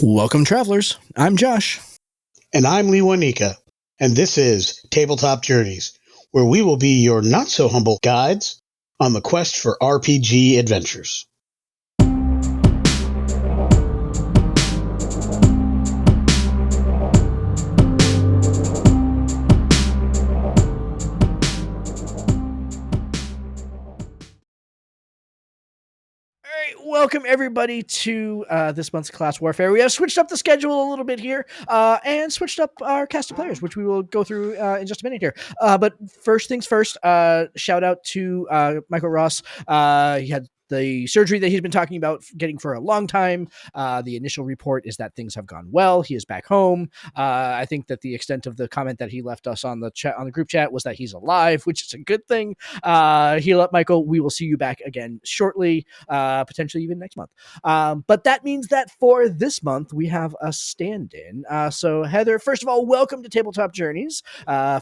Welcome, travelers. I'm Josh. And I'm Lee Wanika, and this is Tabletop Journeys, where we will be your not-so-humble guides on the quest for RPG adventures. Welcome everybody to this month's Class Warfare. We have switched up the schedule a little bit here and switched up our cast of players, which we will go through in just a minute here. But first things first, shout out to Michael Ross. He had the surgery that he's been talking about getting for a long time. The initial report is that things have gone well. He is back home. I think that the extent of the comment that he left us on the chat, on the group chat, was that he's alive, which is a good thing. Heal up, Michael. We will see you back again shortly, potentially even next month. But that means that for this month, we have a stand-in. So Heather, first of all, welcome to Tabletop Journeys.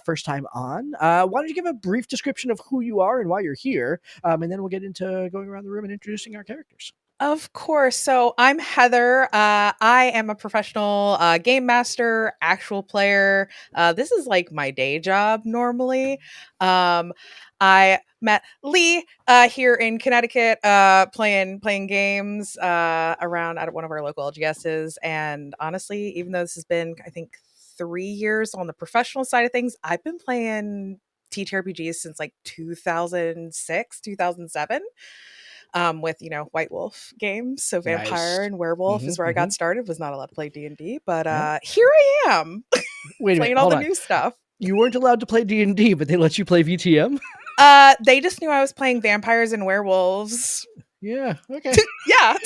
First time on. Why don't you give a brief description of who you are and why you're here? And then we'll get into going around the room and introducing our characters. Of course. So I'm Heather. I am a professional game master, actual player. This is like my day job normally. I met Lee here in Connecticut playing games around at one of our local LGSs. And honestly, even though this has been, I think, 3 years on the professional side of things, I've been playing TTRPGs since like 2006, 2007. With White Wolf games, so vampire and werewolf is where I got started. Was not allowed to play D&D, but here I am. Wait playing all the new stuff. You weren't allowed to play D&D, but they let you play VTM? They just knew I was playing vampires and werewolves. Yeah. Okay. Yeah.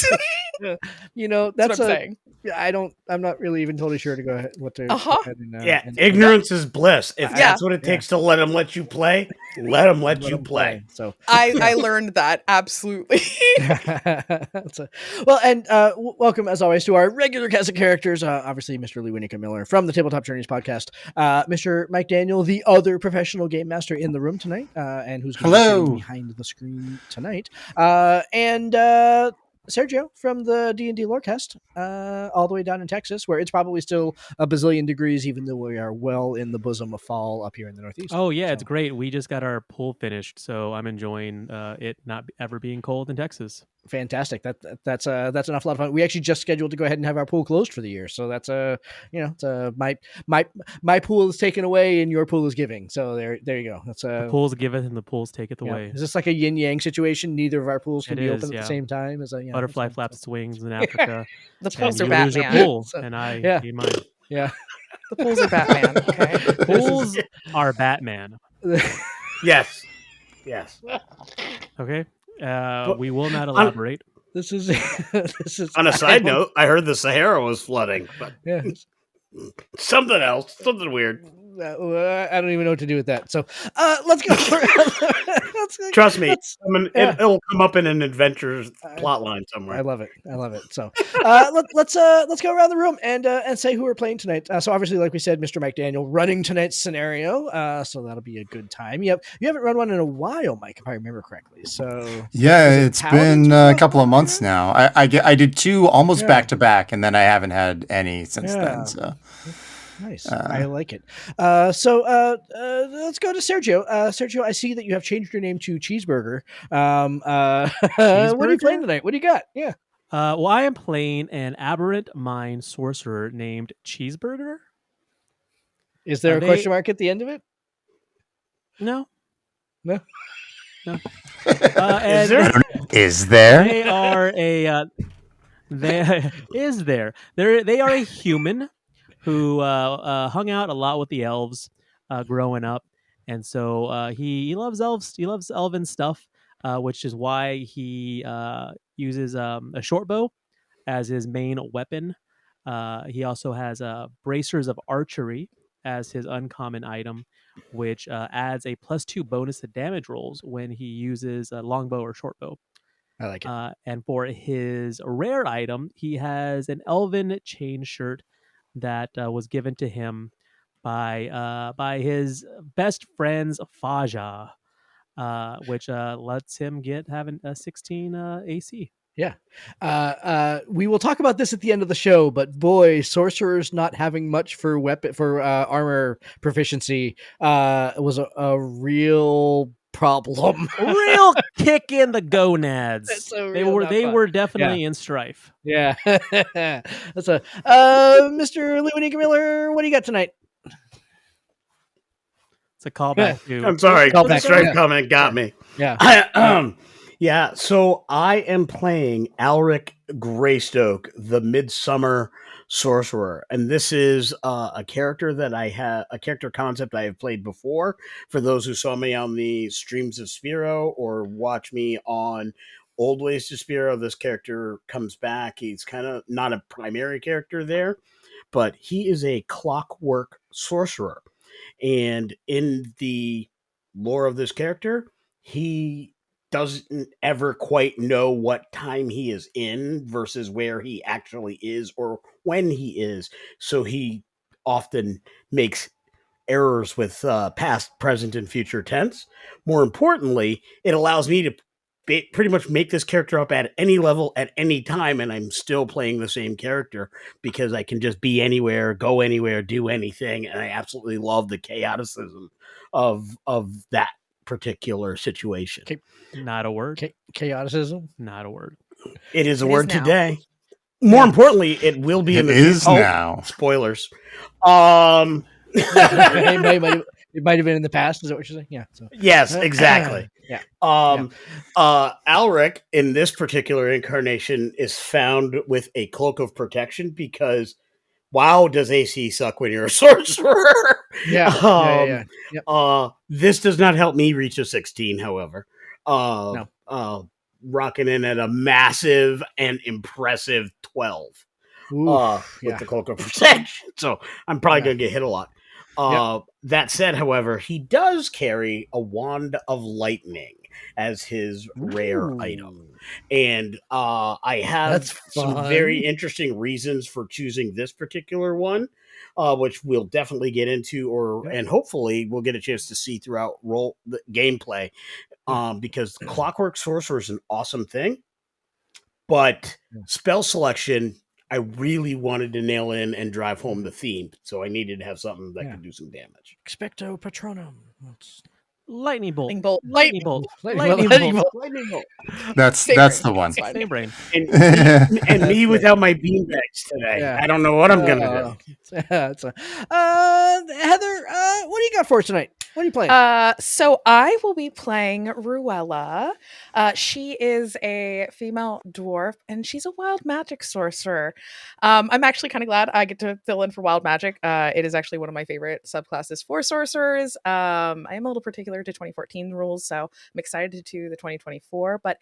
That's what I'm saying. I'm not really even totally sure to go ahead. What to? Uh-huh. Go ahead and ignorance is bliss. If that's what it takes to let them let you play, let them let you play. So I learned that absolutely. Welcome as always to our regular cast of characters. Obviously, Mr. Lee Winnica Miller from the Tabletop Journeys podcast. Mr. Mike Daniel, the other professional game master in the room tonight, and who's going to be sitting behind the screen tonight. And Sergio from the D&D Lorecast, all the way down in Texas, where it's probably still a bazillion degrees, even though we are well in the bosom of fall up here in the Northeast. Oh yeah, it's great. We just got our pool finished, so I'm enjoying it not ever being cold in Texas. Fantastic. That's an awful lot of fun. We actually just scheduled to go ahead and have our pool closed for the year, so that's my pool is taken away and your pool is giving. So there you go. That's the pool's giveth and the pool's taketh away. Is this like a yin yang situation? Neither of our pools can be open at the same time. As a butterfly flaps its wings in Africa. The pools are Batman. Batman. Your pool, and I need mine. Yeah. The pools are Batman. Okay. Pools are Batman. Yes. Okay. We will not elaborate. This is on a side note. I heard the Sahara was flooding, but something else, something weird. I don't even know what to do with that. So let's go. Trust me, it'll come up in an adventure plot line somewhere. I love it. So let's go around the room and say who we're playing tonight. So obviously, like we said, Mr. Mike Daniel running tonight's scenario. So that'll be a good time. You haven't run one in a while, Mike, if I remember correctly. So it's been a couple of months now. I did 2 almost back to back, and then I haven't had any since then. So. Nice. I like it. So let's go to Sergio. Sergio, I see that you have changed your name to Cheeseburger. Cheeseburger? What are you playing tonight? What do you got? Yeah. Well, I am playing an Aberrant mind sorcerer named Cheeseburger. Is there a question mark at the end of it? No. Is there? They are They are a human who hung out a lot with the elves growing up, and so he loves elves. He loves elven stuff, which is why he uses a short bow as his main weapon. He also has bracers of archery as his uncommon item, which adds a +2 bonus to damage rolls when he uses a longbow or short bow. I like it. And for his rare item, he has an elven chain shirt that was given to him by his best friend's Faja, which lets him have a 16 AC. Yeah. We will talk about this at the end of the show, but boy, sorcerers not having much for armor proficiency was a real problem. Real kick in the gonads. That's a They real were not they fun. were definitely in strife. Yeah. That's a Mr. Lewinika Miller, what do you got tonight? It's a callback to. I'm sorry. Call The back, strife yeah. comment got me. Yeah. Yeah, so I am playing Alric Greystoke, the Midsummer Sorcerer, and this is a character that a character concept I have played before. For those who saw me on the streams of Sphero or watch me on Old Ways to Sphero, this character comes back. He's kind of not a primary character there, but he is a Clockwork sorcerer, and in the lore of this character, he doesn't ever quite know what time he is in versus where he actually is or when he is. So he often makes errors with past, present, and future tense. More importantly, it allows me to pretty much make this character up at any level at any time, and I'm still playing the same character because I can just be anywhere, go anywhere, do anything, and I absolutely love the chaoticism of that particular situation. Okay. Not a word. Chaoticism. Not a word. It is a It word is now. today. More importantly, it will be in It the is future. now. Spoilers. It might have been in the past. Is that what you're saying? Yeah. So. Yes, exactly. Yeah. Alric in this particular incarnation is found with a cloak of protection because wow, does AC suck when you're a sorcerer? Yeah. This does not help me reach a 16, however. Rocking in at a massive and impressive 12 with the cloak of protection. So I'm probably going to get hit a lot. That said, however, he does carry a wand of lightning as his rare item. And I have some very interesting reasons for choosing this particular one, which we'll definitely get into, and hopefully we'll get a chance to see throughout the gameplay, because Clockwork Sorcerer is an awesome thing, but spell selection, I really wanted to nail in and drive home the theme, so I needed to have something that could do some damage. Expecto Patronum. Lightning bolt. Lightning bolt. Lightning bolt. That's the one. Same brain. And me without my beanbags today. Yeah. I don't know what I'm gonna do. Heather, what do you got for us tonight? What are you playing? So I will be playing Ruella. She is a female dwarf, and she's a wild magic sorcerer. I'm actually kind of glad I get to fill in for wild magic. It is actually one of my favorite subclasses for sorcerers. I am a little particular to 2014 rules, so I'm excited to do the 2024, but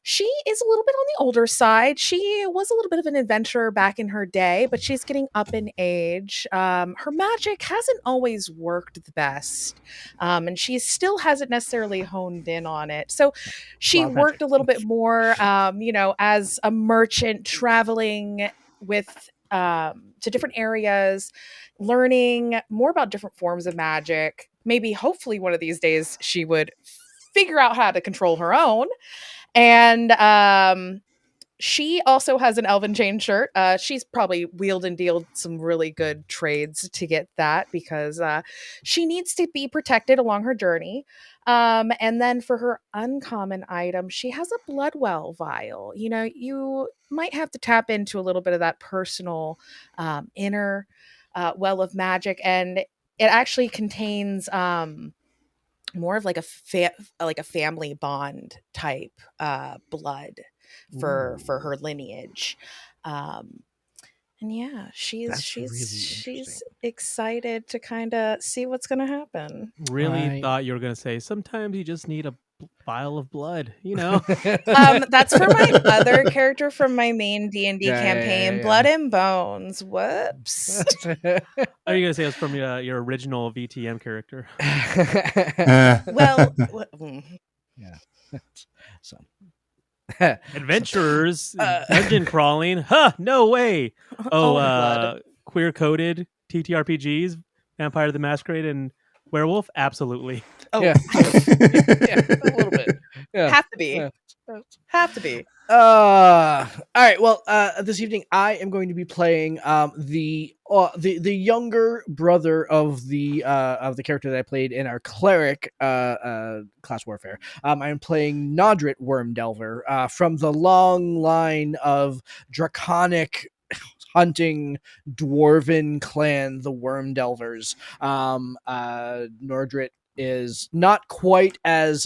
she is a little bit on the older side. She was a little bit of an adventurer back in her day, but she's getting up in age. Her magic hasn't always worked the best, and she still hasn't necessarily honed in on it. So she worked a little bit more, as a merchant traveling with to different areas, learning more about different forms of magic. Maybe, hopefully, one of these days she would figure out how to control her own. And she also has an elven chain shirt. She's probably wheeled and dealed some really good trades to get that because she needs to be protected along her journey. And then for her uncommon item, she has a Bloodwell vial. You might have to tap into a little bit of that personal inner well of magic, and it actually contains more of like a family bond type blood for her lineage. And yeah, she's excited to kind of see what's going to happen. Really thought you were going to say sometimes you just need a vial of blood, That's for my other character from my main D&D campaign, Blood and Bones. Whoops. Are you going to say it's from your original VTM character? Well, yeah. So adventurers, dungeon crawling. No way. Queer coded TTRPGs, Vampire the Masquerade and Werewolf, absolutely. Oh, yeah. A little bit. Yeah. Have to be. Have to be. All right. Well, this evening I am going to be playing the younger brother of the character that I played in our cleric class warfare. I am playing Nodrit Wormdelver from the long line of Draconic hunting dwarven clan, the Wormdelvers. Nordrit is not quite as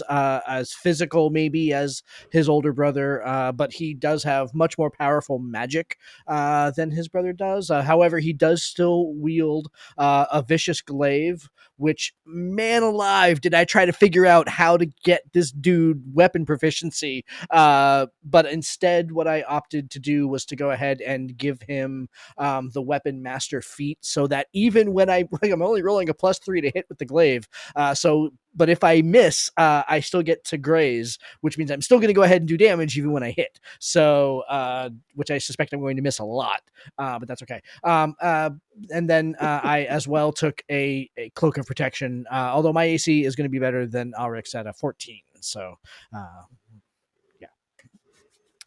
physical maybe as his older brother, but he does have much more powerful magic than his brother does. However, he does still wield a vicious glaive, which, man alive, did I try to figure out how to get this dude weapon proficiency. But instead, what I opted to do was to go ahead and give him the weapon master feat, so that even when I'm only rolling a +3 to hit with the glaive, but if I miss, I still get to graze, which means I'm still going to go ahead and do damage even when I hit. So, which I suspect I'm going to miss a lot, but that's okay. And then I as well took a cloak of protection, although my AC is going to be better than Alric's at a 14. So, yeah.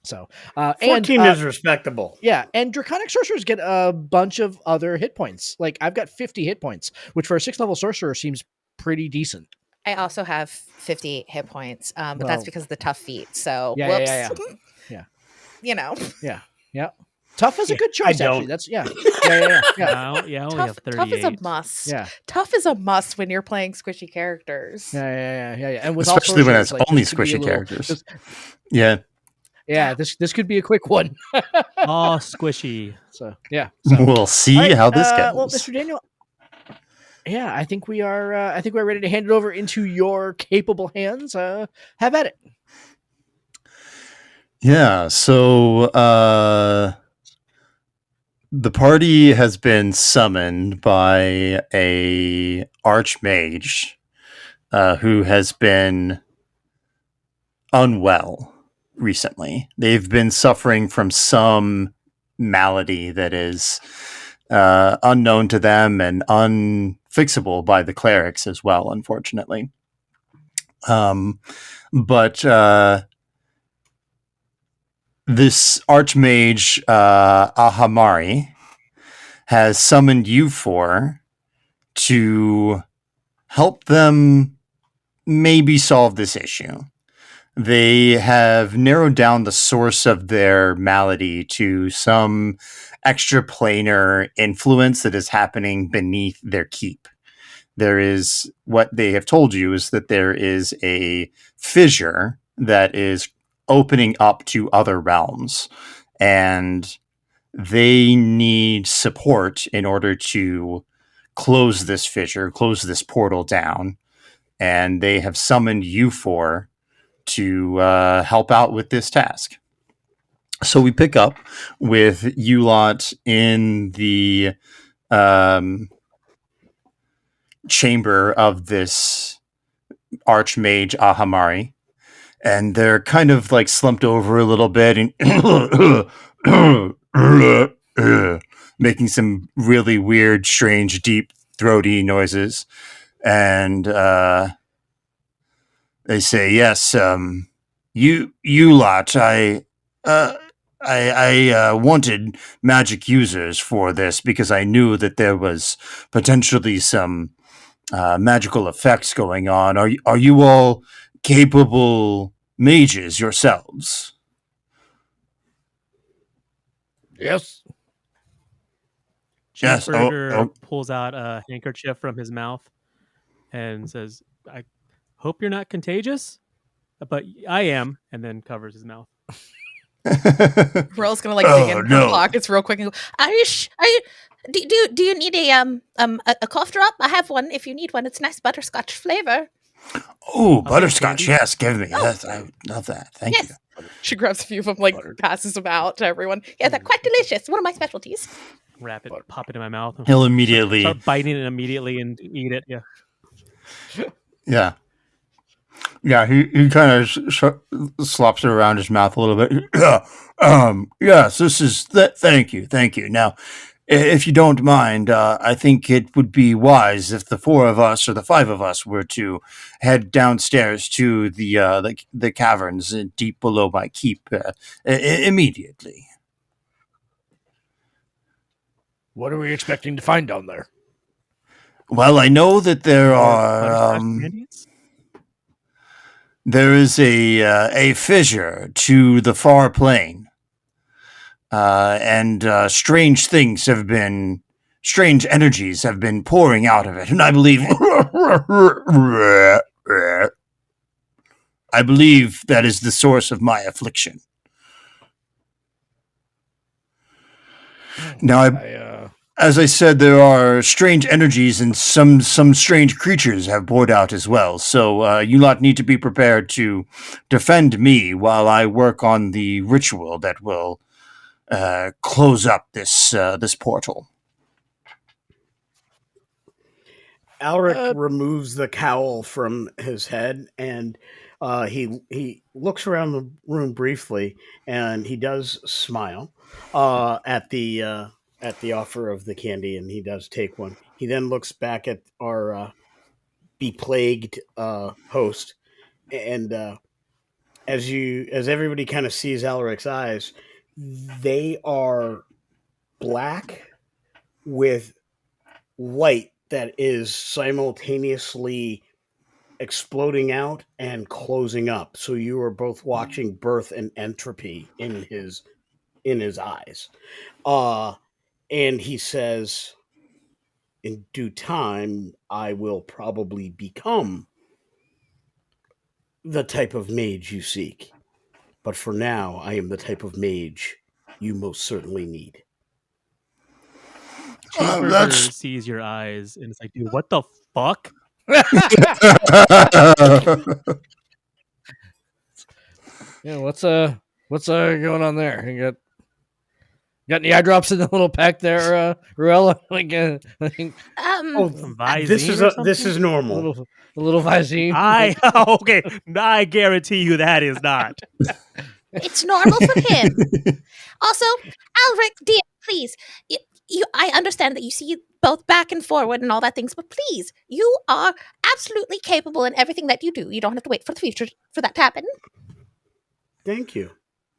So 14 is respectable. Yeah, and Draconic sorcerers get a bunch of other hit points. Like I've got 50 hit points, which for a 6th level sorcerer seems pretty decent. I also have 50 hit points, but that's because of the tough feat. So, Yeah, whoops. Yeah. You know. Yeah. Tough is a good choice, actually. That's yeah. I only have 38. Tough is a must. Yeah. Tough is a must when you're playing squishy characters. Yeah. And with especially when it's like, only squishy characters. Yeah. Yeah, this could be a quick one. Oh, squishy. So yeah. We'll see how this goes. Well, Mr. Daniel, yeah, I think we are. I think we're ready to hand it over into your capable hands. Have at it. Yeah. So the party has been summoned by a archmage who has been unwell recently. They've been suffering from some malady that is unknown to them and unfixable by the clerics as well, unfortunately. But this Archmage Ahamari has summoned you four to help them maybe solve this issue. They have narrowed down the source of their malady to some extraplanar influence that is happening beneath their keep. There is, what they have told you is that there is a fissure that is opening up to other realms, and they need support in order to close this fissure, close this portal down, and they have summoned you four to help out with this task. So we pick up with you lot in the chamber of this Archmage Ahamari, and they're kind of like slumped over a little bit and making some really weird, strange, deep, throaty noises. And they say, "Yes, you lot, I wanted magic users for this because I knew that there was potentially some magical effects going on. Are you all capable mages yourselves?" Yes. Yes. Cheeseburger pulls out a handkerchief from his mouth and says, "I hope you're not contagious, but I am," and then covers his mouth. Royal's gonna like dig in her pockets real quick and go, do you need a cough drop? I have one if you need one. It's nice butterscotch flavor. Oh, butterscotch, yes, give me. Yes, I love that. Thank you. She grabs a few of them, like passes them out to everyone. Yeah, they're quite delicious. One of my specialties. Wrap it, pop it in my mouth. He'll immediately start biting it immediately and eat it. Yeah. He kind of slops it around his mouth a little bit. Yes, this is thank you. Now, If you don't mind, I think it would be wise if the four of us or the five of us were to head downstairs to the caverns deep below my keep immediately. What are we expecting to find down there? Well, I know that there More are. butterscotch candies? There is a fissure to the far plane, and strange energies have been pouring out of it, and I believe, I believe that is the source of my affliction. Now, as I said, there are strange energies and some strange creatures have poured out as well. So you lot need to be prepared to defend me while I work on the ritual that will close up this portal. Alric removes the cowl from his head, and he looks around the room briefly, and he does smile at the offer of the candy, and he does take one. He then looks back at our beplagued host, and as everybody kind of sees Alric's eyes, they are black with light that is simultaneously exploding out and closing up. So you are both watching birth and entropy in his eyes. And he says, in due time, I will probably become the type of mage you seek. But for now, I am the type of mage you most certainly need. Cheeseburger sees your eyes and it's like, dude, what the fuck? Yeah, what's going on there? You got any eye drops in the little pack there, Ruella? This is normal. A little Visine. Okay, I guarantee you that is not. It's normal for him. Also, Alric, dear, please. I understand that you see both back and forward and all that things, but please, you are absolutely capable in everything that you do. You don't have to wait for the future for that to happen. Thank you.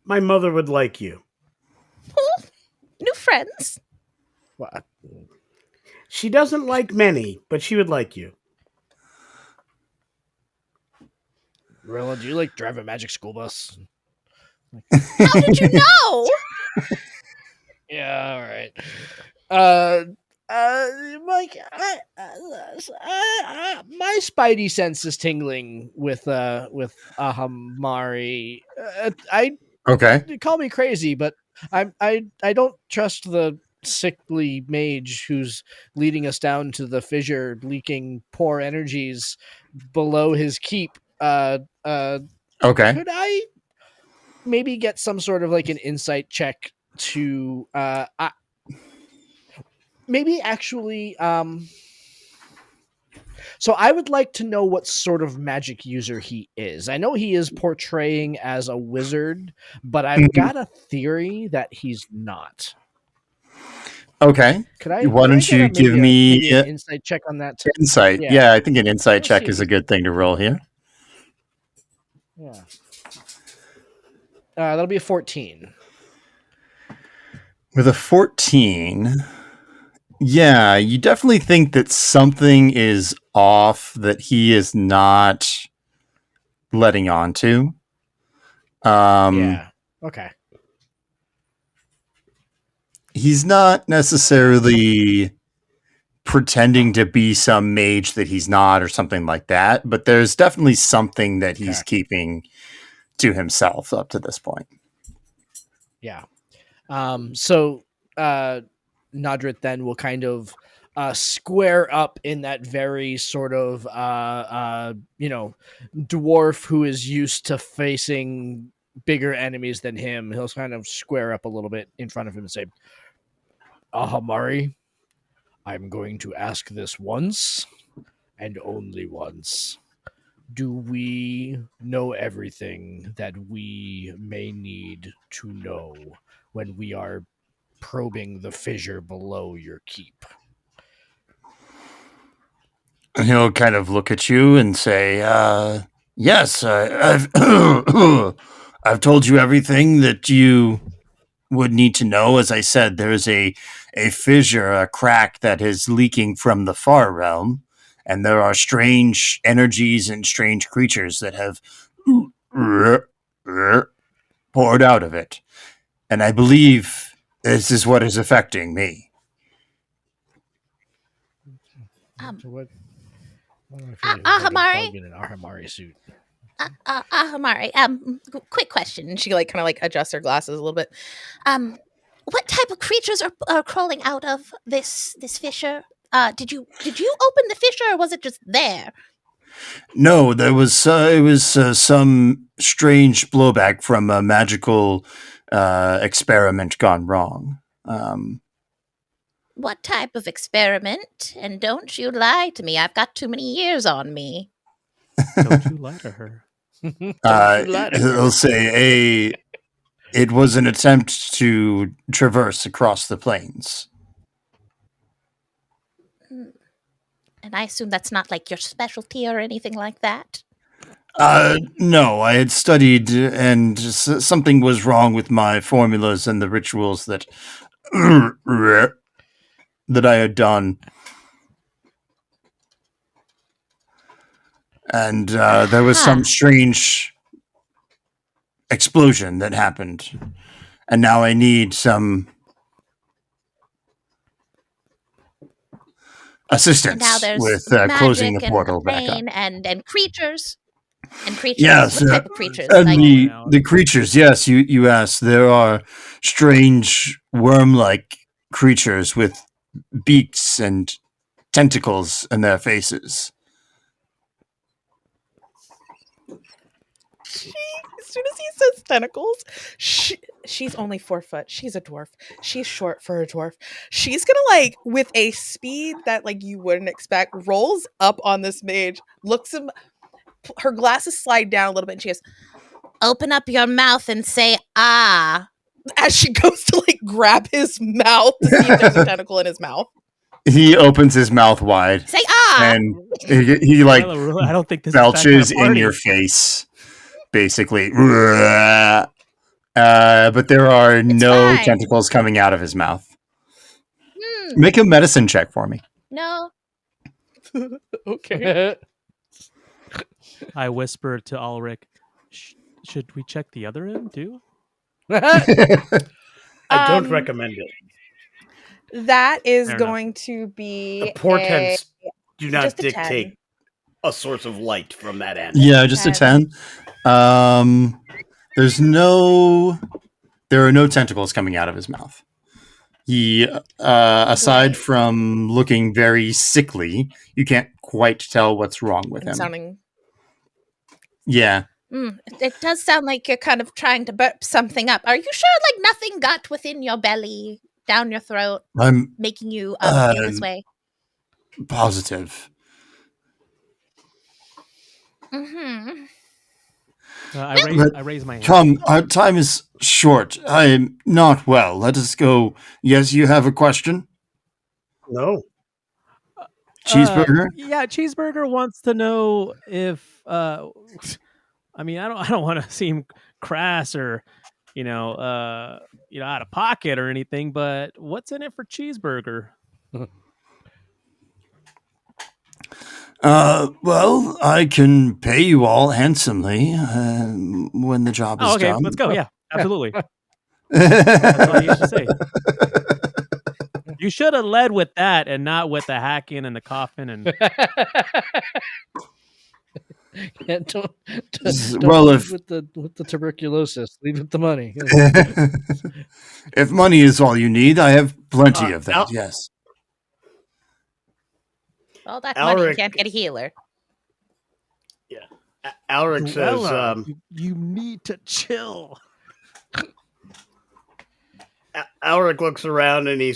My mother would like you. Oh, new friends. What? She doesn't like many, but she would like you. Ruella, do you drive a magic school bus? How did you know? Yeah, all right. Mike, my spidey sense is tingling with Ahamari. Okay. Call me crazy, but I don't trust the sickly mage who's leading us down to the fissure, leaking poor energies below his keep. Okay. Could I maybe get some sort of an insight check to maybe actually so I would like to know what sort of magic user he is. I know he is portraying as a wizard, but I've got a theory that he's not. Okay. Why don't you give me an insight check on that? Insight. Yeah, I think an insight check is a good thing to roll here. Yeah. That'll be a 14. With a 14, yeah, you definitely think that something is off that he is not letting on to. Yeah. Okay. He's not necessarily pretending to be some mage that he's not or something like that, but there's definitely something that he's keeping to himself up to this point. Yeah. So Nodrit then will kind of square up in that very sort of dwarf who is used to facing bigger enemies than him. He'll kind of square up a little bit in front of him and say, Ahamari, I'm going to ask this once and only once. Do we know everything that we may need to know when we are probing the fissure below your keep. And he'll kind of look at you and say, yes, I've I've told you everything that you would need to know. As I said, there is a fissure, a crack that is leaking from the far realm, and there are strange energies and strange creatures that have poured out of it. And I believe this is what is affecting me. So what Ahamari? in an Ahamari suit. Ahamari, quick question. And she like kind of like adjusts her glasses a little bit. What type of creatures are crawling out of this fissure? Did you open the fissure, or was it just there? No, there was it was some strange blowback from a magical experiment gone wrong. What type of experiment? And don't you lie to me. I've got too many years on me. Don't you lie to her. He'll say it was an attempt to traverse across the plains. And I assume that's not like your specialty or anything like that. No, I had studied, and something was wrong with my formulas and the rituals that that I had done. And there was some strange explosion that happened. And now I need some assistance Now there's with magic closing the portal and back up. pain and creatures. And creatures. Yes, What type of creatures? and Like, the creatures, yes, you asked. There are strange worm-like creatures with beaks and tentacles in their faces. As soon as he says tentacles, she's only 4 foot. She's a dwarf. She's short for a dwarf. She's gonna like, with a speed that like you wouldn't expect, rolls up on this mage, looks him. Her glasses slide down a little bit, and she goes, open up your mouth and say ah. as she goes to like grab his mouth to see if there's a tentacle in his mouth. He opens his mouth wide, Say ah. and he like I don't think this belches is that kind of in your face, basically. But there are no fine. tentacles coming out of his mouth. Hmm, Make a medicine check for me. no. Okay. I whisper to Ulrich, should we check the other end too? I don't Um, recommend it. That is Fair enough. going to be The portents do not just a 10. dictate a source of light from that end. Yeah, just a 10. There are no tentacles coming out of his mouth. He, aside from looking very sickly, you can't quite tell what's wrong with him. sounding. Yeah. It does sound like you're kind of trying to burp something up. Are you sure like nothing got within your belly, down your throat, I'm making you feel this way? positive. Mm-hmm. I raise my hand. Come, our time is short. I am not well. Let us go. Yes, you have a question? No. Cheeseburger? Yeah, Cheeseburger wants to know if I mean, I don't want to seem crass or out of pocket or anything, but what's in it for Cheeseburger? Well, I can pay you all handsomely when the job is Oh, okay, done. let's go. Yeah, absolutely. That's all you should say. You should have led with that and not with the hacking and the coffin and Yeah, don't Well, leave if- with the tuberculosis, leave with the money. If money is all you need, I have plenty of that, Al- yes. All that money, you Alric- can't get a healer. Alric says, you need to chill. Alric looks around and he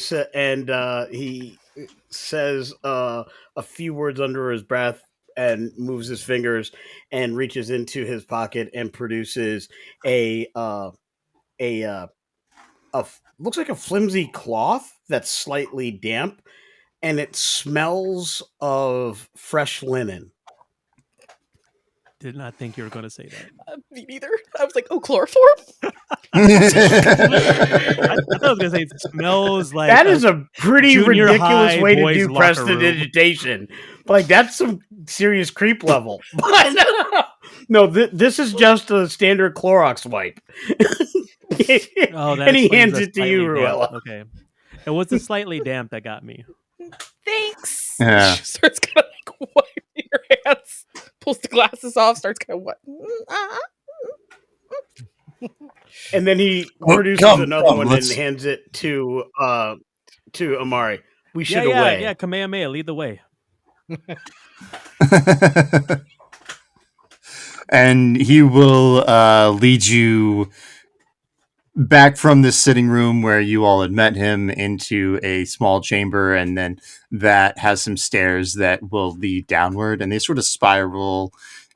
says a few words under his breath and moves his fingers and reaches into his pocket and produces a looks like a flimsy cloth that's slightly damp, and it smells of fresh linen. Did not think you were going to say that. Me neither. I was like, oh, chloroform? I thought I was going to say it smells like That is a pretty junior ridiculous high way to boys' do locker room. prestidigitation. Like, that's some serious creep level. But no, this is just a standard Clorox wipe. Oh, that and he explains hands the it to you, slightly damp. Ruella. Okay. It was the slightly damp that got me. Thanks. Yeah. She starts kind of like wiping her hands, pulls the glasses off, starts kind of what? And then he Oh, produces come, another come, one let's- and hands it to Amari. We should Yeah, away. yeah. Kamehameha, lead the way. And he will lead you back from this sitting room where you all had met him into a small chamber, and then that has some stairs that will lead downward, and they sort of spiral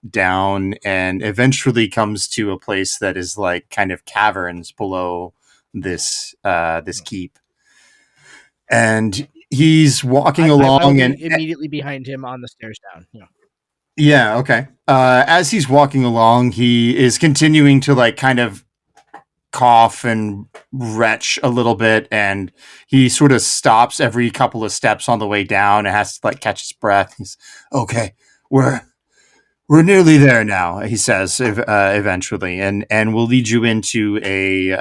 down and eventually comes to a place that is like kind of caverns below this this keep. And he's walking along I'll be and immediately behind him on the stairs down. Yeah. yeah, okay. As he's walking along, he is continuing to like kind of cough and retch a little bit, and he sort of stops every couple of steps on the way down and has to like catch his breath. He's okay. We're nearly there now, he says eventually, and we'll lead you into a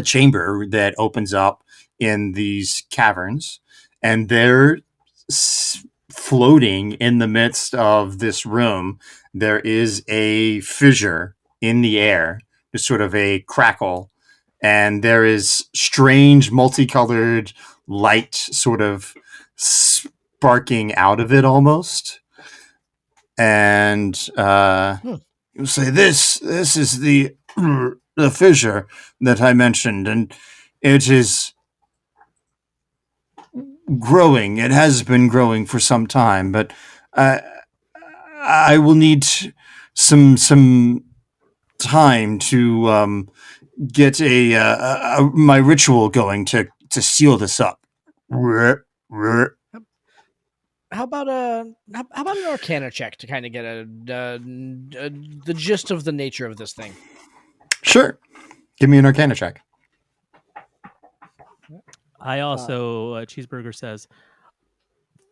chamber that opens up in these caverns, and they're floating in the midst of this room. There is a fissure in the air, just sort of a crackle, and there is strange multicolored light sort of sparking out of it almost. And you say, this is the fissure that I mentioned, and it is growing. It has been growing for some time, but I will need some time to get my ritual going to seal this up. How about an Arcana check to kind of get the gist of the nature of this thing? Sure. Give me an Arcana check. I also Cheeseburger says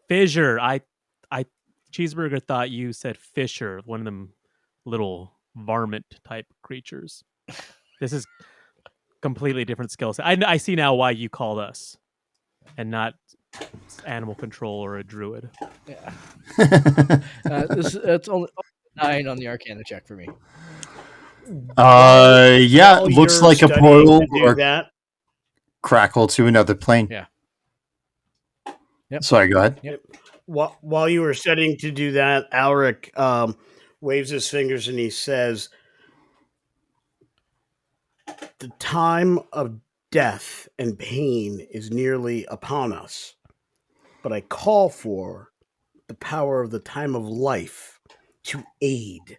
fissure. I Cheeseburger thought you said fissure, one of them little varmint type creatures. This is completely different skill set. I see now why you called us and not animal control or a druid. Yeah. It's only 9 on the Arcana check for me. Yeah, While looks you're like a studying portal to do or that. crackle to another plane. Yeah. Yep. Sorry, go ahead. Yep. While you were studying to do that, Alric waves his fingers and he says, "The time of death and pain is nearly upon us, but I call for the power of the time of life to aid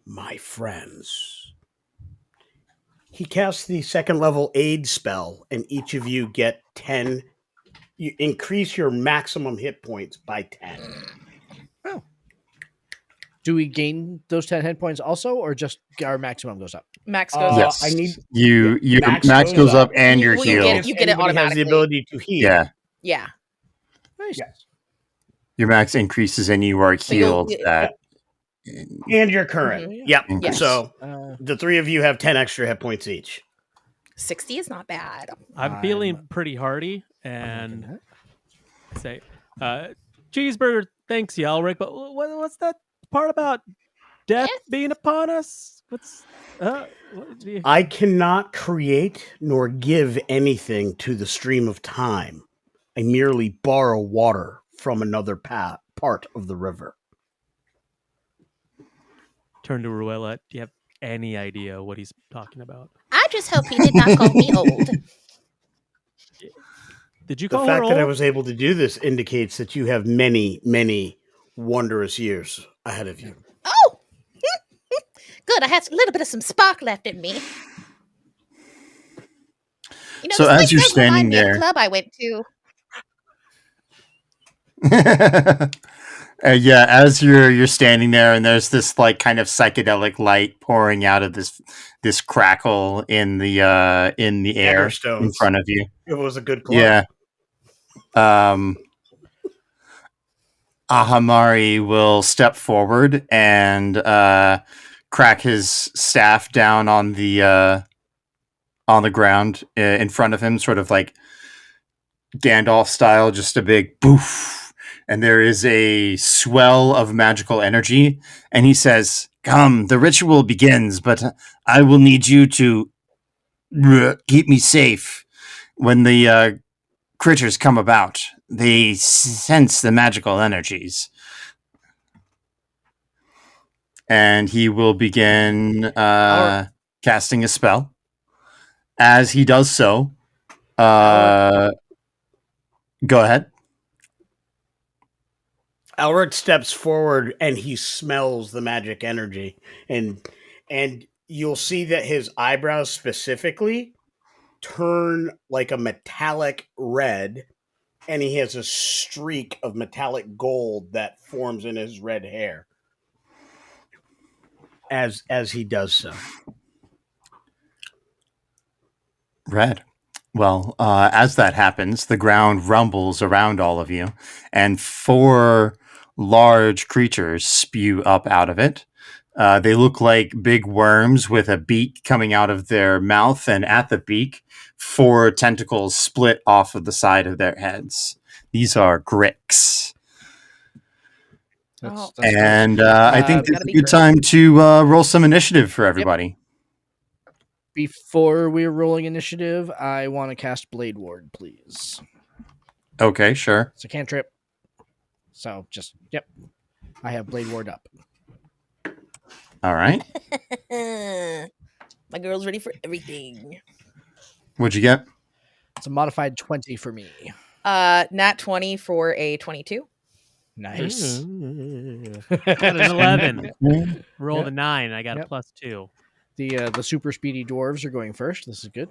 my friends." He casts the second level aid spell, and each of you get 10. You increase your maximum hit points by 10. Oh. Do we gain those 10 hit points also, or just our maximum goes up? Max goes Yes. up. I need Your Max max goes goes up up. and you're Well, you healed. get it. if You get it anybody has the automatically. ability to heal. Yeah. Yeah. Nice. Yeah. Your max increases and you are So you'll- healed. That And you're current. Mhm. Yep. Yes. So Uh, the three of you have 10 extra hit points each. 60 is not bad. I'm I'm- feeling pretty hardy and say, Cheeseburger, thanks, Yalric, but what's that part about death Death? being upon us? What's what do you- I cannot create nor give anything to the stream of time. I merely borrow water from another part of the river. turn to Ruella? Do you have any idea what he's talking about? I just hope he did not call me old. Did you The call her fact that I old? was able to do this indicates that you have many, many wondrous years ahead of you. Oh! Good, I have a little bit of some spark left in me. You know, So this as place you're does remind standing me of a there, club I went to. yeah, as you're standing there, and there's this like kind of psychedelic light pouring out of this crackle in the air in Daggerstones. front of you. It was a good club. Yeah. Ahamari will step forward and crack his staff down on the ground in front of him, sort of like Gandalf style, just a big poof. And there is a swell of magical energy. And he says, "Come, the ritual begins, but I will need you to keep me safe when the critters come about. They sense the magical energies." And he will begin casting a spell. As he does so, go ahead. Elric steps forward and he smells the magic energy, and you'll see that his eyebrows specifically turn like a metallic red, and he has a streak of metallic gold that forms in his red hair as he does so. Red. Well, as that happens, the ground rumbles around all of you, and 4 large creatures spew up out of it. They look like big worms with a beak coming out of their mouth, and at the beak, 4 tentacles split off of the side of their heads. These are Gricks. That's And good. I think this is a good time to roll some initiative for everybody. Before we're rolling initiative, I want to cast Blade Ward, please. Okay, sure. It's a cantrip. So just, yep. I have Blade Ward up. All right. My girl's ready for everything. What'd you get? It's a modified 20 for me. Nat 20 for a 22. Nice. I got an 11. Rolled Yep. a 9. I got Yep. a +2. The super speedy dwarves are going first. This is good.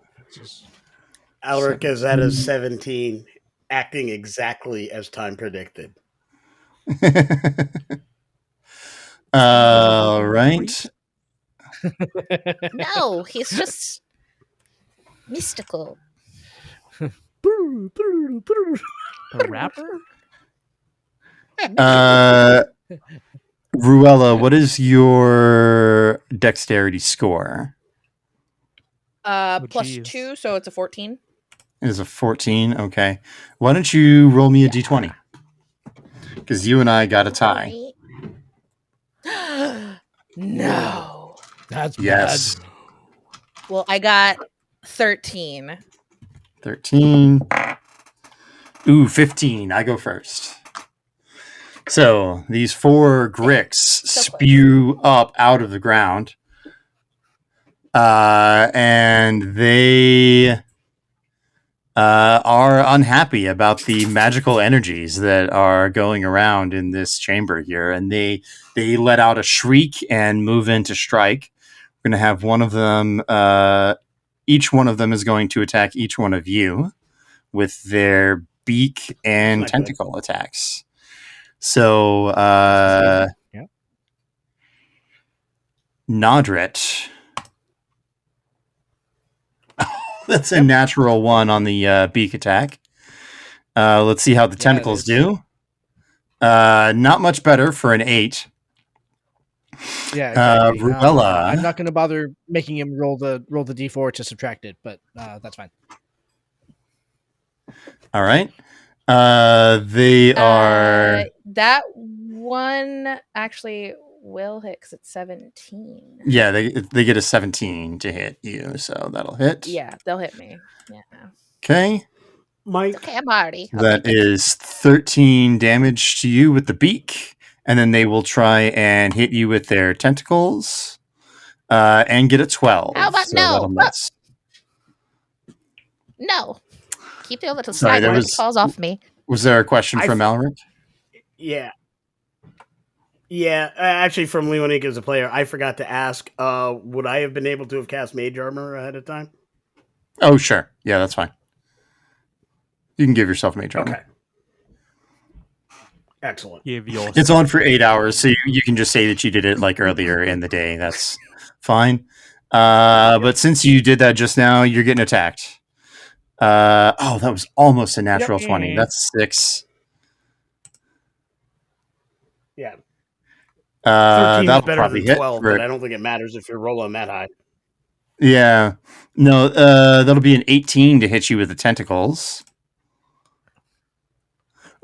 Elric is at a 17, acting exactly as time predicted. All right. No, he's just mystical. A rapper? Ruella, what is your dexterity score? Plus geez. 2, so it's a 14. It is a 14. Okay. Why don't you roll me a d20? Because you and I got a tie. No. That's Yes. bad. Well, I got 13. 13. Ooh, 15. I go first. So these 4 Gricks spew up out of the ground. And they are unhappy about the magical energies that are going around in this chamber here. And they let out a shriek and move in to strike. We're going to have one of them, each one of them is going to attack each one of you with their beak and tentacle attacks. So, Nodrit. That's a natural 1 on the beak attack. Let's see how the tentacles do. Not much better for an 8. Yeah, exactly. Ruella. I'm not going to bother making him roll the d4 to subtract it, but that's fine. All right. They are. That one actually will hit because it's 17. Yeah, they get a 17 to hit you, so that'll hit. Yeah, they'll hit me. Yeah. Okay. Mike. Okay, I'm already. That is 13 damage to you with the beak, and then they will try and hit you with their tentacles, and get a 12. How about so no? that'll miss. No. Keep the little Sorry, slide when it falls off me. Was there a question from Alric? Yeah. Yeah, actually from Leonik as a player, I forgot to ask, would I have been able to have cast Mage Armor ahead of time? Oh, sure. Yeah, that's fine. You can give yourself mage armor. Okay. Excellent. Give yourself. It's on for 8 hours, so you can just say that you did it like earlier in the day. That's fine. But since you did that just now, you're getting attacked. That was almost a natural 20. That's 6. Yeah. 13 is That'll better probably than hit. 12, but I don't think it matters if you're rolling that high. Yeah. No, that'll be an 18 to hit you with the tentacles.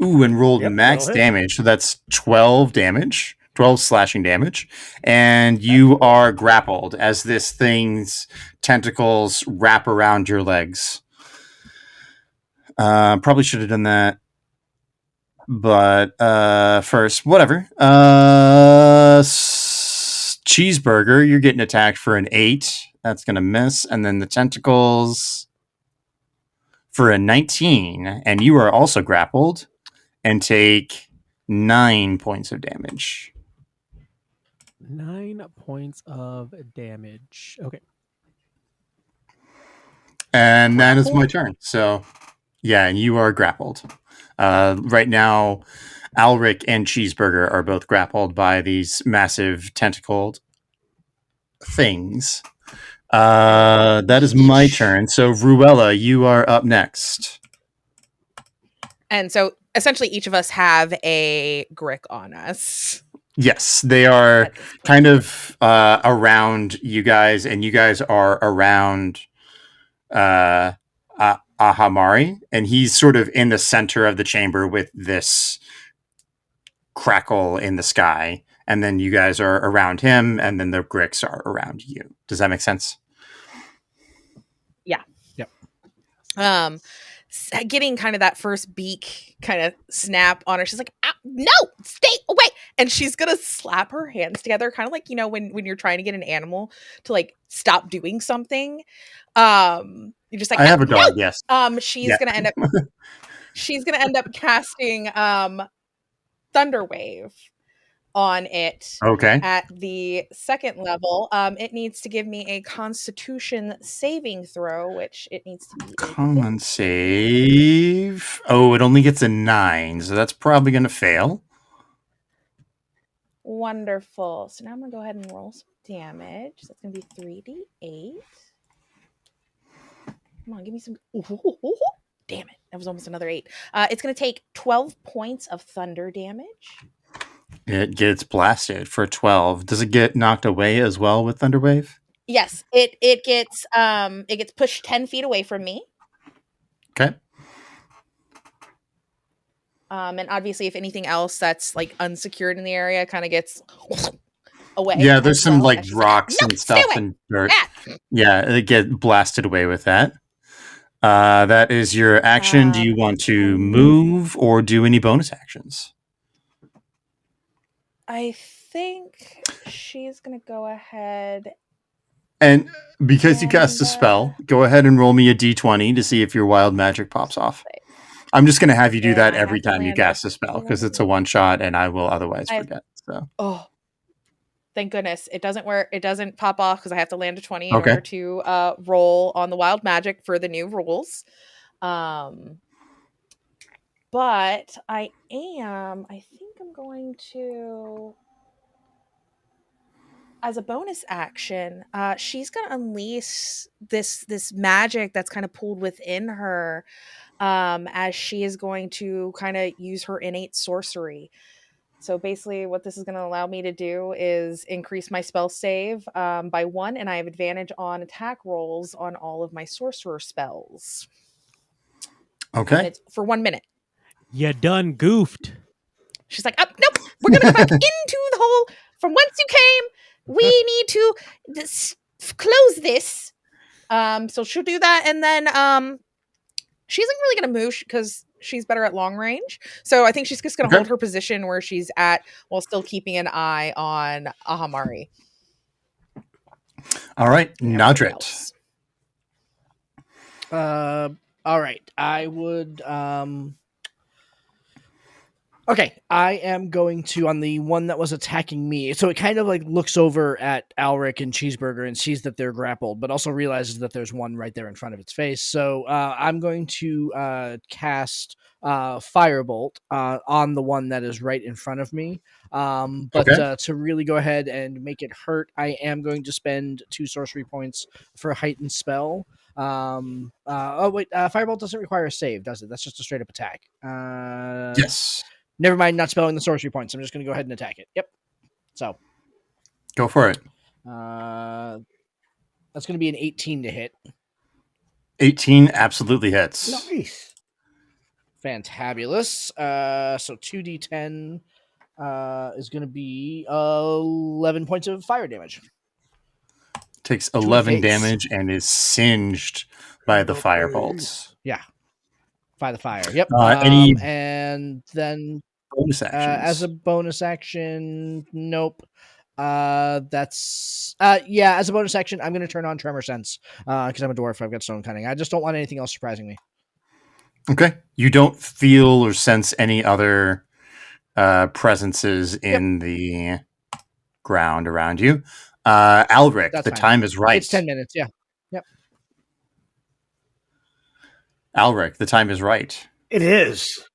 Ooh, and rolled max that'll hit. damage. So that's 12 damage, 12 slashing damage. And you are grappled as this thing's tentacles wrap around your legs. Probably should have done that. But first, whatever. Cheeseburger, you're getting attacked for an 8. That's going to miss. And then the tentacles for a 19. And you are also grappled and take 9 points of damage. 9 points of damage. Okay. And that is my turn. So, yeah, and you are grappled. Right now, Alric and Cheeseburger are both grappled by these massive tentacled things. That is my turn. So, Ruella, you are up next. And so essentially each of us have a Grick on us. Yes, they are kind of around you guys, and you guys are around Ahamari, and he's sort of in the center of the chamber with this crackle in the sky, and then you guys are around him, and then the Gricks are around you. Does that make sense? Yeah. Yep. Getting kind of that first beak kind of snap on her. She's like, no, stay away. And she's going to slap her hands together. Kind of like, when you're trying to get an animal to like stop doing something. You're just like, I have a dog. No! Yes. She's going to end up, casting, Thunderwave on it. Okay. At the second level, it needs to give me a Constitution saving throw, which it needs to be. Con save. Oh, it only gets a 9, so that's probably going to fail. Wonderful. So now I'm going to go ahead and roll some damage. So that's going to be 3d8. Come on, give me some. Damn it. That was almost another 8. It's going to take 12 points of thunder damage. It gets blasted for 12. Does it get knocked away as well with Thunderwave? Yes, it gets pushed 10 feet away from me. Okay. And obviously, if anything else that's like unsecured in the area kind of gets away. Yeah, there's some like She's rocks like, and stuff and dirt. Ah! Yeah, it get blasted away with that. That is your action. Do you want to move or do any bonus actions? I think she's going to go ahead. And because you cast a spell, go ahead and roll me a d20 to see if your wild magic pops off. I'm just going to have you do that every time you cast a spell because it's a one shot and I will otherwise forget. So. Oh, thank goodness. It doesn't pop off because I have to land a 20 in order to roll on the wild magic for the new rules. But I think I'm going to, as a bonus action, she's going to unleash this magic that's kind of pulled within her, as she is going to kind of use her innate sorcery. So basically what this is going to allow me to do is increase my spell save by 1, and I have advantage on attack rolls on all of my sorcerer spells. Okay. And it's for 1 minute. You done goofed. She's like, nope, we're going to go back into the hole from whence you came. We need to close this. So she'll do that, and then she isn't really going to move because she's better at long range. So I think she's just going to hold her position where she's at while still keeping an eye on Ahamari. All right, Nadrit. All right. I would Okay, I am going to on the one that was attacking me. So it kind of like looks over at Alric and Cheeseburger and sees that they're grappled, but also realizes that there's one right there in front of its face. So I'm going to cast Firebolt on the one that is right in front of me. But Okay. to really go ahead and make it hurt, I am going to spend 2 sorcery points for a heightened spell. Firebolt doesn't require a save, does it? That's just a straight up attack. Yes. Never mind, not spelling the sorcery points. I'm just going to go ahead and attack it. Yep. So Go for it. that's going to be an 18 to hit. 18 absolutely hits. Nice. Fantabulous. So 2d10 is going to be 11 points of fire damage. Takes the 11 face. damage and is singed by the fire bolts. Yeah. By the fire. Yep. Any and then bonus actions? as a bonus action, nope. As a bonus action, I'm going to turn on Tremor Sense because I'm a dwarf. I've got stone cunning. I just don't want anything else surprising me. Okay. You don't feel or sense any other presences in the ground around you. Alric, That's the fine. time is right. It's 10 minutes. Yeah. Yep. Alric, the time is right. It is.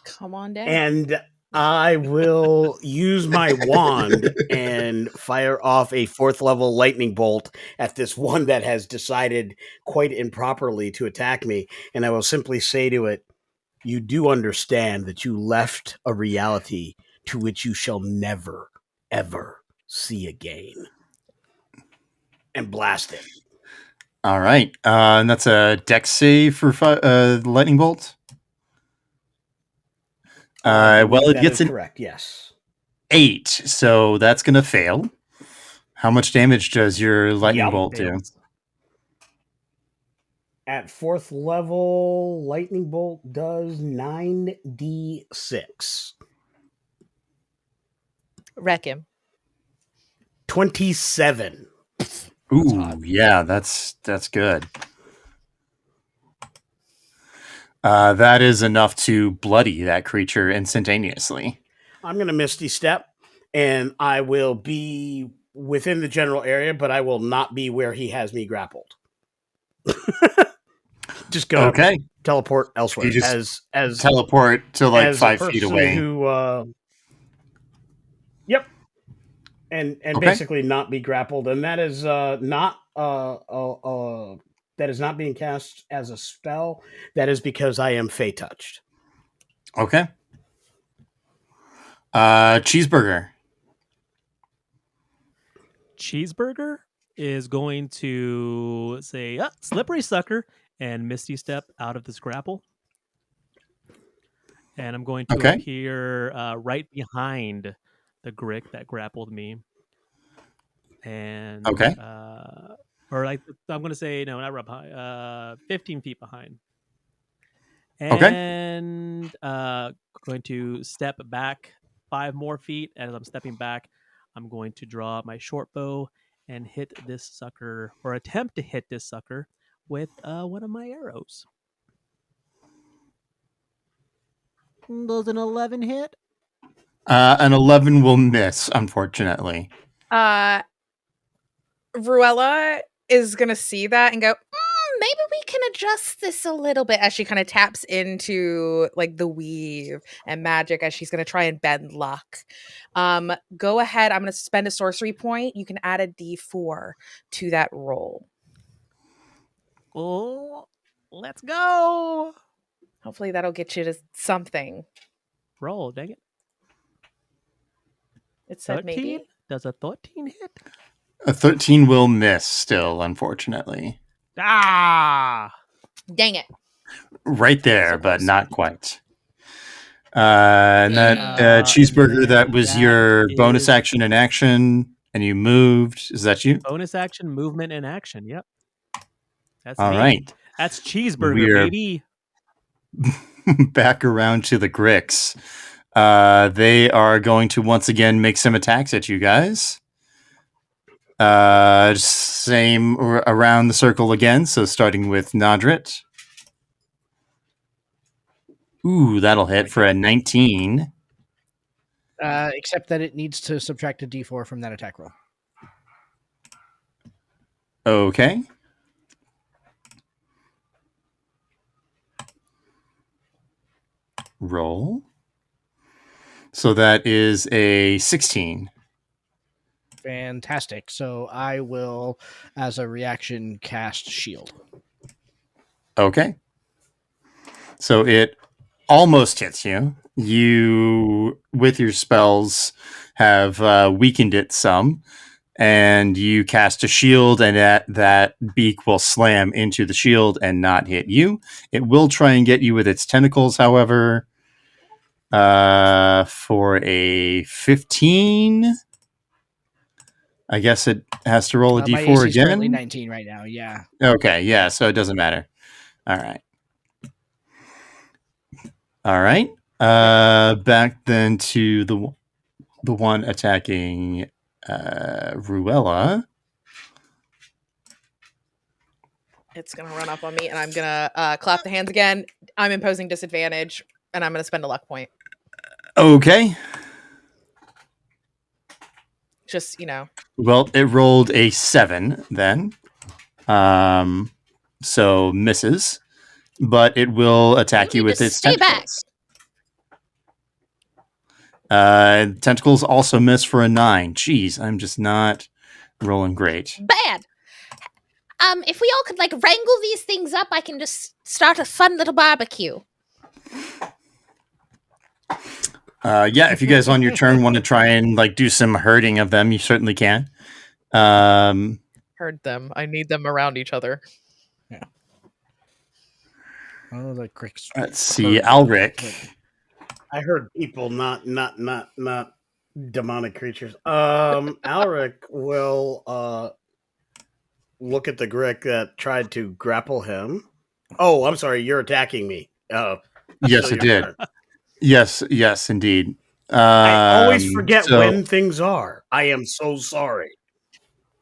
Come on down. And I will use my wand and fire off a 4th level lightning bolt at this one that has decided quite improperly to attack me. And I will simply say to it, you do understand that you left a reality to which you shall never, ever see again. And blast it. All right. And that's a dex save for lightning bolt. Well, it gets an correct. Yes. 8, so that's going to fail. How much damage does your lightning bolt do? Fails. At 4th level, lightning bolt does 9d6. Wreck him. 27. Ooh, yeah, that's good. That is enough to bloody that creature instantaneously. I'm going to Misty Step, and I will be within the general area, but I will not be where he has me grappled. Just go. Okay. Teleport elsewhere. You just as teleport to like as 5 a feet person away. Who, yep. And Okay. basically not be grappled, and that is not that is not being cast as a spell. That is because I am Fey touched. Okay. Cheeseburger. Cheeseburger is going to say, slippery sucker, and Misty Step out of this grapple. And I'm going to Okay. appear right behind the Grick that grappled me. And Okay. or like I'm going to say no, not right behind. 15 feet behind. Okay. And going to step back 5 more feet. As I'm stepping back, I'm going to draw my short bow and hit this sucker, or attempt to hit this sucker with one of my arrows. Does an 11 hit? An 11 will miss, unfortunately. Ruella is gonna see that and go, maybe we can adjust this a little bit, as she kind of taps into like the weave and magic as she's gonna try and bend luck. Go ahead. I'm gonna spend a sorcery point. You can add a D4 to that roll. Oh, let's go. Hopefully that'll get you to something. Roll, dang it. It said 13? maybe. Does a 13 hit? A 13 will miss still, unfortunately. Ah! Dang it. Right there, So but close. not quite. And that cheeseburger, and that was that your bonus is- action and action, and you moved. Is that you? Bonus action, movement, and action. Yep. That's All me. right. That's cheeseburger, We're- baby. Back around to the Gricks. They are going to once again make some attacks at you guys. Same around the circle again. So starting with Nodrit. Ooh, that'll hit for a 19. Except that it needs to subtract a d4 from that attack roll. Okay. Roll. So that is a 16. Fantastic. So I will, as a reaction, cast shield. Okay. So it almost hits you. You, with your spells, have weakened it some, and you cast a shield, and that beak will slam into the shield and not hit you. It will try and get you with its tentacles, however, for a 15. I guess it has to roll a My d4 AC is currently again. 19 right now. Yeah. Okay, yeah, so it doesn't matter. All right. All right. Back then to the one attacking Ruella. It's gonna run up on me, and I'm gonna clap the hands again. I'm imposing disadvantage, and I'm gonna spend a luck point. Okay. Just Well, it rolled a 7 then. So misses, but it will attack you need with to its stay back. tentacles. Tentacles also miss for a 9. Jeez, I'm just not rolling great. Bad. If we all could like wrangle these things up, I can just start a fun little barbecue. Yeah, if you guys on your turn want to try and like do some herding of them, you certainly can. heard them. I need them around each other. Oh, the cricks. Let's see, Alric. I heard people, not demonic creatures. Alric will look at the Grick that tried to grapple him. Oh, I'm sorry, you're attacking me. Yes, So it did. turn. Yes, indeed. I always forget so- when things are. I am so sorry.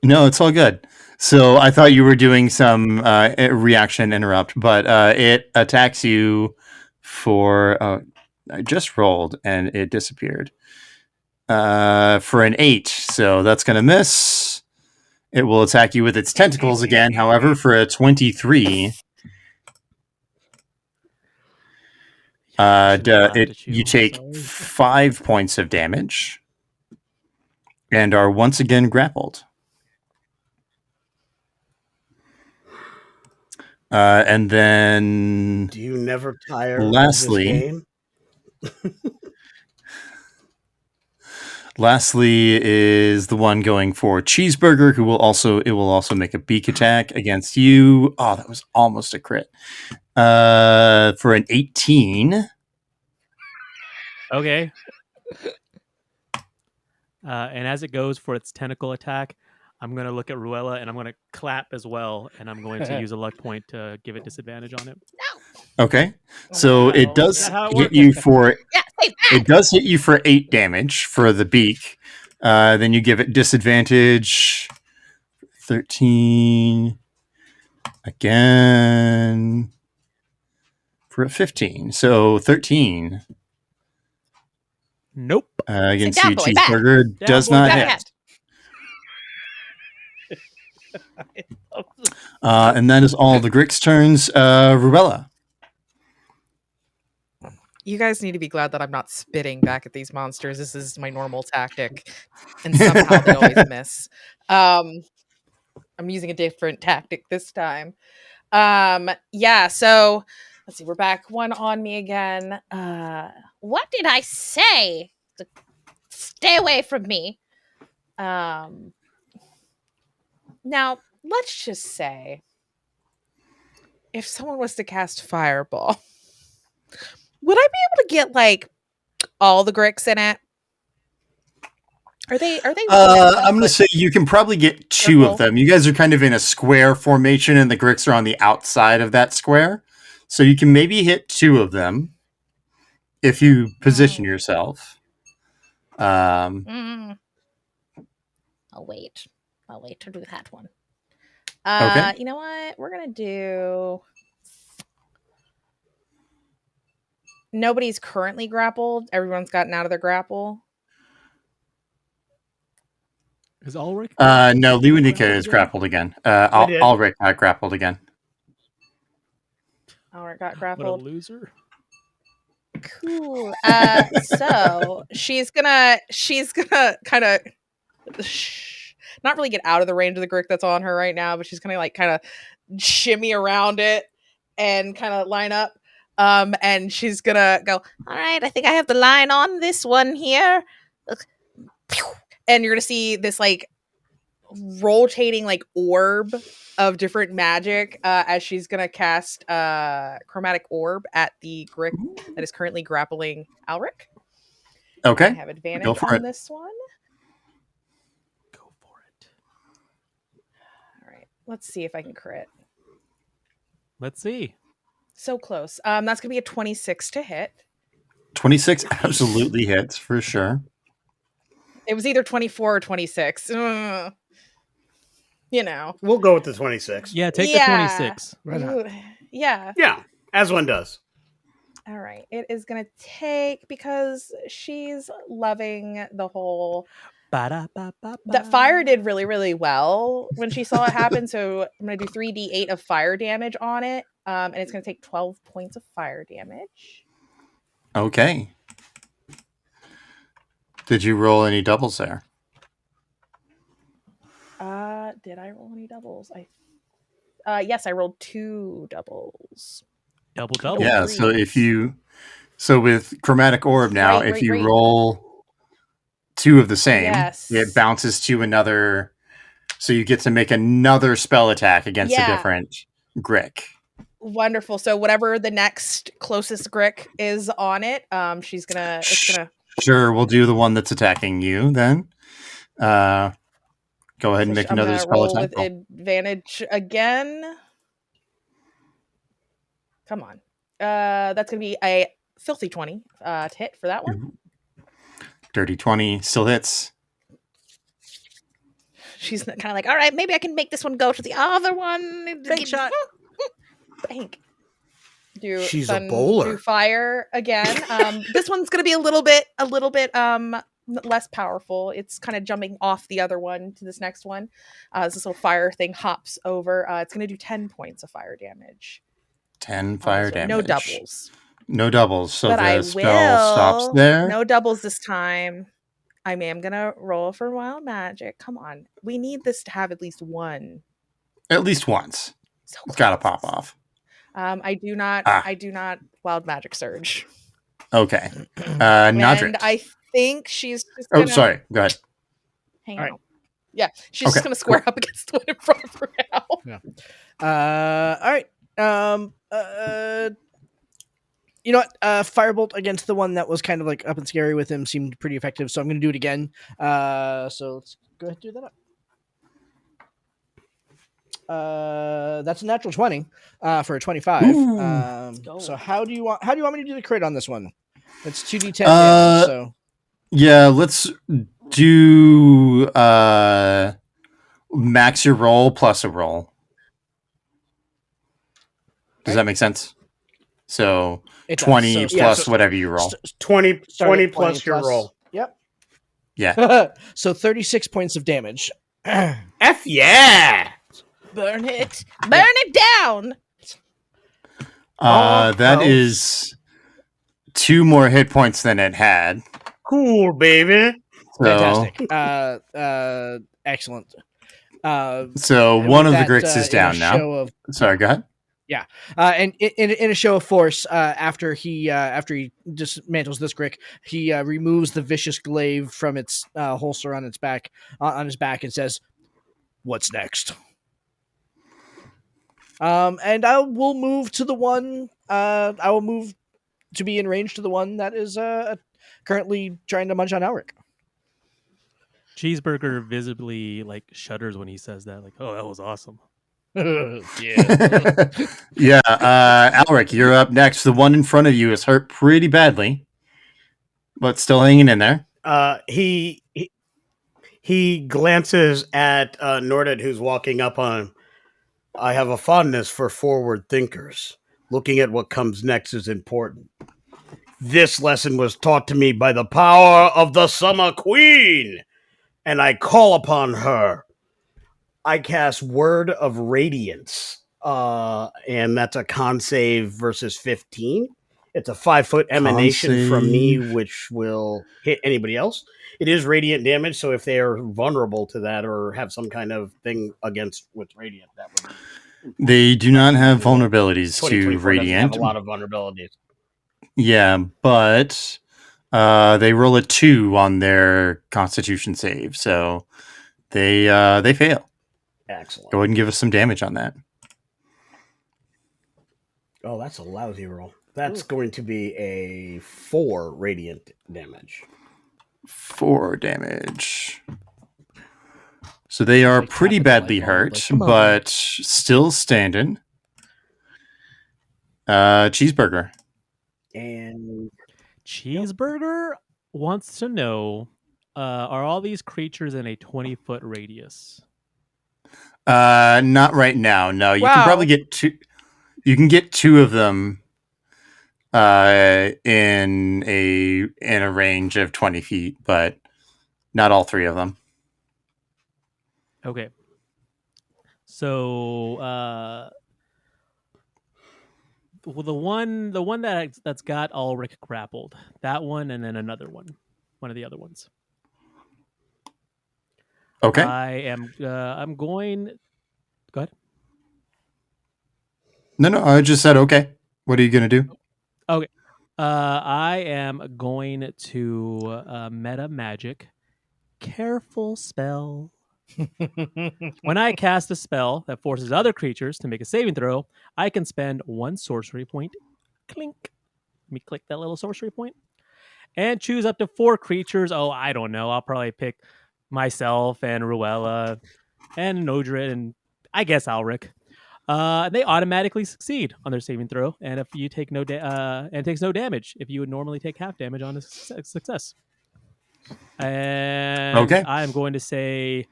No, it's all good. So I thought you were doing some reaction interrupt, but it attacks you for. I just rolled and it disappeared. For an 8, so that's going to miss. It will attack you with its tentacles again, however, for a 23. You take 5 points of damage and are once again grappled. And then, Do you never tire lastly, of this game? Lastly is the one going for Cheeseburger, who will also make a beak attack against you. Oh, that was almost a crit. For an 18. Okay. And as it goes for its tentacle attack, I'm going to look at Ruella and I'm going to clap as well. And I'm going to use a luck point to give it disadvantage on it. Okay. So no. it does Is that how it hit works? you for Yeah, stay back. it does hit you for 8 damage for the beak. Then you give it disadvantage. 13 again for a 15. So 13 Nope. against down, you, boy, back. Cheeseburger Down, does boy, not back. hit. And that is all the Grick's turns. Ruella. You guys need to be glad that I'm not spitting back at these monsters. This is my normal tactic, and somehow they always miss. I'm using a different tactic this time. Yeah. So let's see. We're back. One on me again. What did I say? Stay away from me. Now let's just say, if someone was to cast Fireball, would I be able to get like all the Gricks in it? Are they? I'm going to say you can probably get 2 Circle. of them. You guys are kind of in a square formation, and the Gricks are on the outside of that square. So you can maybe hit 2 of them if you position yourself. I'll wait. I'll wait to do that one. Okay. You know what? We're gonna do. Nobody's currently grappled. Everyone's gotten out of their grapple. Is Ulrich? No, Luinica grappled is again? grappled again. did. Ulrich got grappled again. Alright, got What a grappled. loser. Cool. So she's gonna kind of not really get out of the range of the Grick that's on her right now, but she's gonna like kind of shimmy around it and kind of line up. And she's gonna go, All right, I think I have the line on this one here. and you're gonna see this like rotating like orb of different magic as she's gonna cast chromatic orb at the Grick that is currently grappling Alric. I Okay. have advantage Go for on it. this one. Go for it. All right, let's see if I can crit. Let's see. So close. That's gonna be a 26 to hit. 26 absolutely hits for sure. It was either 24 or 26. Ugh. You know. We'll go with the 26. Yeah, take Yeah. the 26. Right on. Ooh, yeah. Yeah, as one does. All right. It is gonna take because she's loving the whole. Ba-da-ba-ba-ba. That fire did really, really well when she saw it happen. So I'm gonna do 3d8 of fire damage on it, and it's gonna take 12 points of fire damage. Okay. Did you roll any doubles there? Did I roll any doubles? Yes, I rolled 2 doubles. Double. Yeah, threes. so if you with chromatic orb now, Right, if right, you right. roll 2 of the same, Yes. it bounces to another, so you get to make another spell attack against a Yeah. different Grick. Wonderful. So whatever the next closest Grick is on it, it's gonna Sure, we'll do the one that's attacking you then. Go ahead and make I'm another gonna spell roll attack. with advantage again. Come on. That's gonna be a filthy 20 to hit for that one. Dirty 20 still hits. She's kind of like, all right, maybe I can make this one go to the other one. Bank shot. Bank. Do She's a bowler. Do fire again. This one's gonna be a little bit less powerful. It's kind of jumping off the other one to this next one. This little fire thing hops over. It's gonna do 10 points of fire damage. 10 fire So damage. no doubles. No doubles. So But the I spell stops will. there. No doubles this time. I am gonna roll for wild magic. Come on, we need this to have at least one. At least once. So It's got to close. pop off. I do not. Ah. I do not wild magic surge. Okay. And Nodric. I think she's just Oh, gonna sorry. Go ahead. hang All out. right. Yeah, she's just Okay, gonna square up against the one in front of her now. All right. You know what? Firebolt against the one that was kind of like up and scary with him seemed pretty effective, so I'm going to do it again. So let's go ahead and do that up. That's a natural 20 for a 25. go. So how do you want me to do the crit on this one? It's 2d10 Uh, damage, so Yeah, let's do max your roll plus a roll. Does that make sense? So it does. 20 So- plus so whatever you roll. 20, start 20 at plus your roll. Yep. Yeah. So 36 points of damage. F yeah! Burn it. Burn it down. That Oh. is 2 more hit points than it had. Cool, baby. So, Fantastic. Excellent. so And one of with the that, Gricks is in a down now. show of- Sorry, go ahead. and in a show of force, after he dismantles this Grick, he removes the vicious glaive from its holster on its back, on his back, and says, "What's next?" And I will move to the one. I will move to be in range to the one that is currently trying to munch on Elric. Cheeseburger visibly like shudders when he says that. Like, oh, that was awesome. Yeah. Yeah, Alric, you're up next. The one in front of you is hurt pretty badly, but still hanging in there. He glances at Norded, who's walking up on him. I have a fondness for forward thinkers. Looking at what comes next is important. This lesson was taught to me by the power of the Summer Queen. and I call upon her. I cast Word of Radiance, and that's a con save versus 15. It's a 5-foot emanation from me, save. which will hit anybody else. It is radiant damage, so if they are vulnerable to that or have some kind of thing against with radiant, that would be. They do not have vulnerabilities to 2024 doesn't have radiant. a lot of vulnerabilities. Yeah, but they roll a 2 on their Constitution save, so they fail. Excellent. Go ahead and give us some damage on that. Oh, that's a lousy roll. That's going to be a 4 radiant damage. 4 damage. So they are Like pretty tapping the badly light bulb, hurt, like, come on. but still standing. Cheeseburger. And Cheeseburger wants to know: are all these creatures in a 20-foot radius? Not right now. No, you can probably Wow. get 2. You can get 2 of them in a range of 20 feet, but not all 3 of them. Okay. So, well, the one that's got Ulrich grappled, that one, and then another one of the other ones. Okay. I'm going. Go ahead. No, I just said okay. What are you gonna do? Okay. I am going to meta magic. Careful spell. When I cast a spell that forces other creatures to make a saving throw, I can spend 1 sorcery point. Clink. Let me click that little sorcery point. And choose up to 4 creatures. Oh, I don't know. I'll probably pick myself and Ruella and Nodred and I guess Alric. They automatically succeed on their saving throw, and if you take and takes no damage if you would normally take half damage on a success. And Okay. I am going to say,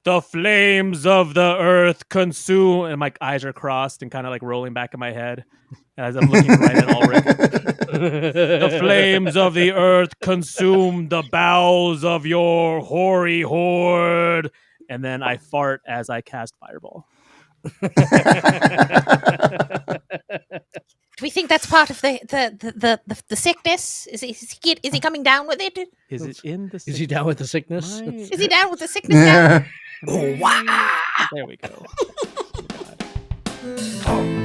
the flames of the earth consume, and my eyes are crossed and kind of like rolling back in my head as I'm looking right at Ulrich. The flames of the earth consume the bowels of your hoary horde. And then I fart as I cast Fireball. Do we think that's part of the sickness? Is he coming down with it? Is it in the Is he down with the sickness? Is he down with the sickness now? oh, wow. There we go. Oh,